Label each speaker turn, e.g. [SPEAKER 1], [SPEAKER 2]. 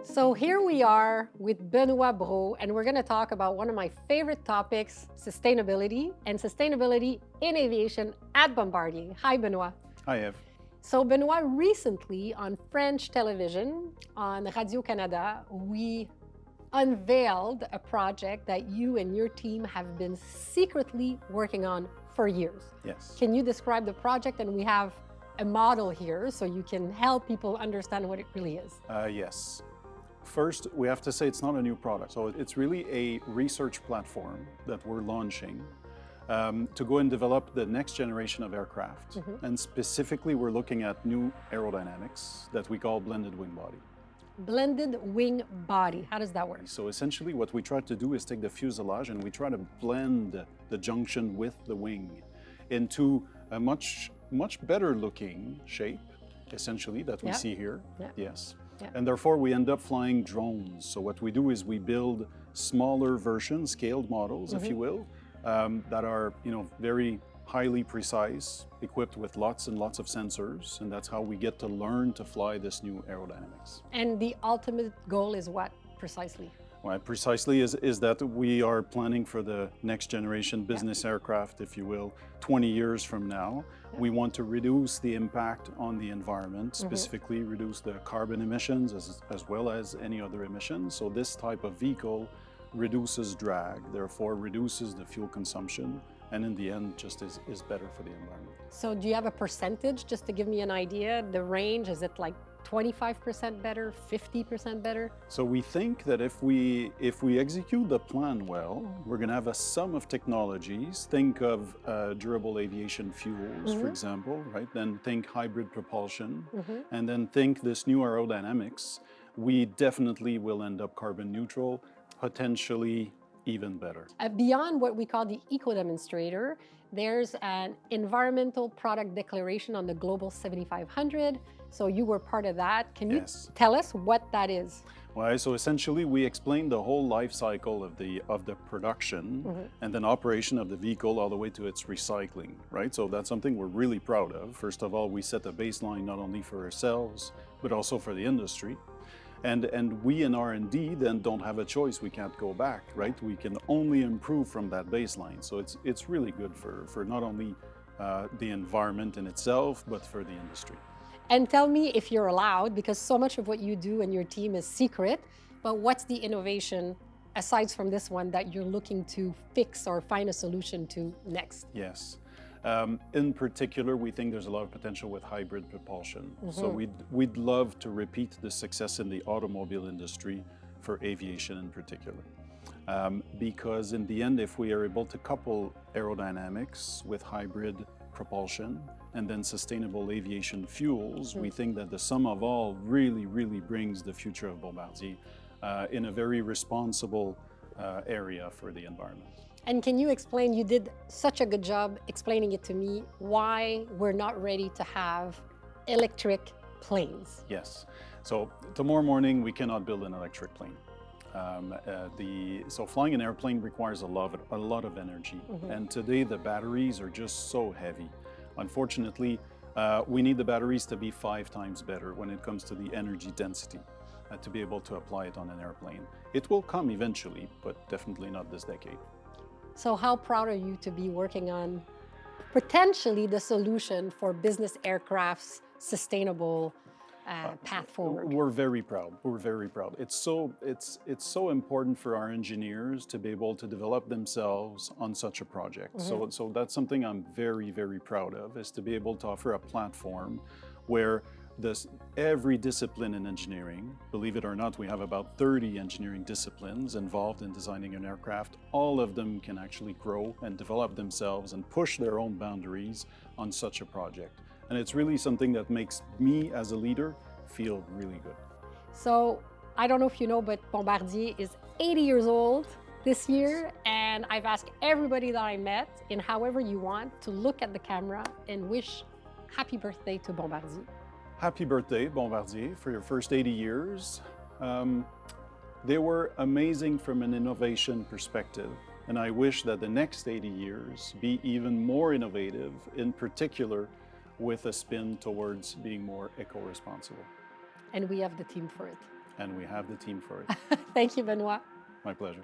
[SPEAKER 1] So here we are with Benoit Breault, and we're going to talk about one of my favorite topics, sustainability and sustainability in aviation at Bombardier. Hi, Benoit.
[SPEAKER 2] Hi, Eve.
[SPEAKER 1] So Benoit, recently on French television, on Radio-Canada, we unveiled a project that you and your team have been secretly working on for years.
[SPEAKER 2] Yes.
[SPEAKER 1] Can you describe the project? And we have a model here so you can help people understand what it really is.
[SPEAKER 2] Yes. First, we have to say it's not a new product. So it's really a research platform that we're launching to go and develop the next generation of aircraft. And specifically, we're looking at new aerodynamics that we call blended wing body.
[SPEAKER 1] Blended wing body, how does that work?
[SPEAKER 2] So essentially what we try to do is take the fuselage and we try to blend the junction with the wing into a much better looking shape, essentially, that we see here. Yes. And therefore we end up flying drones. So what we do is we build smaller versions, scaled models, if you will, that are very highly precise, equipped with lots and lots of sensors, and that's how we get to learn to fly this new aerodynamics.
[SPEAKER 1] And the ultimate goal is what, precisely?
[SPEAKER 2] Well, precisely is that we are planning for the next generation business aircraft, if you will, 20 years from now. We want to reduce the impact on the environment, specifically reduce the carbon emissions as well as any other emissions. So this type of vehicle reduces drag, therefore reduces the fuel consumption, and in the end just is better for the environment.
[SPEAKER 1] So do you have a percentage, just to give me an idea? The range, is it like 25% better, 50% better?
[SPEAKER 2] So we think that if we execute the plan well, we're going to have a sum of technologies. Think of durable aviation fuels, for example, right? Then think hybrid propulsion, and then think this new aerodynamics. We definitely will end up carbon neutral, potentially even better.
[SPEAKER 1] Beyond what we call the eco-demonstrator, there's an environmental product declaration on the Global 7500. So you were part of that. Can you tell us what that is?
[SPEAKER 2] Well, so essentially we explained the whole life cycle of the production and then operation of the vehicle all the way to its recycling, right? So that's something we're really proud of. First of all, we set a baseline not only for ourselves, but also for the industry. And we in R&D then don't have a choice. We can't go back, right? We can only improve from that baseline. So it's really good for not only the environment in itself, but for the industry.
[SPEAKER 1] And tell me, if you're allowed, because so much of what you do and your team is secret, but what's the innovation, aside from this one, that you're looking to fix or find a solution to next?
[SPEAKER 2] Yes. In particular, we think there's a lot of potential with hybrid propulsion. So we'd love to repeat the success in the automobile industry for aviation in particular. Because in the end, if we are able to couple aerodynamics with hybrid propulsion and then sustainable aviation fuels, we think that the sum of all really brings the future of Bombardier in a very responsible area for the environment.
[SPEAKER 1] And can you explain, you did such a good job explaining it to me, why we're not ready to have electric planes?
[SPEAKER 2] Yes. So tomorrow morning, we cannot build an electric plane. So flying an airplane requires a lot of energy. And today the batteries are just so heavy. Unfortunately, we need the batteries to be 5 times better when it comes to the energy density to be able to apply it on an airplane. It will come eventually, but definitely not this decade.
[SPEAKER 1] So how proud are you to be working on potentially the solution for business aircraft's sustainable path forward?
[SPEAKER 2] We're very proud. We're very proud. It's so important for our engineers to be able to develop themselves on such a project. So that's something I'm very proud of, is to be able to offer a platform where every discipline in engineering, believe it or not, we have about 30 engineering disciplines involved in designing an aircraft. All of them can actually grow and develop themselves and push their own boundaries on such a project. And it's really something that makes me as a leader feel really good.
[SPEAKER 1] So I don't know if you know, but Bombardier is 80 years old this year, and I've asked everybody that I met, in however you want, to look at the camera and wish happy birthday to Bombardier.
[SPEAKER 2] Happy birthday, Bombardier, for your first 80 years. They were amazing from an innovation perspective, and I wish that the next 80 years be even more innovative, in particular with a spin towards being more eco-responsible.
[SPEAKER 1] And we have the team for it.
[SPEAKER 2] and we have the team for it.
[SPEAKER 1] Thank you, Benoit.
[SPEAKER 2] My pleasure.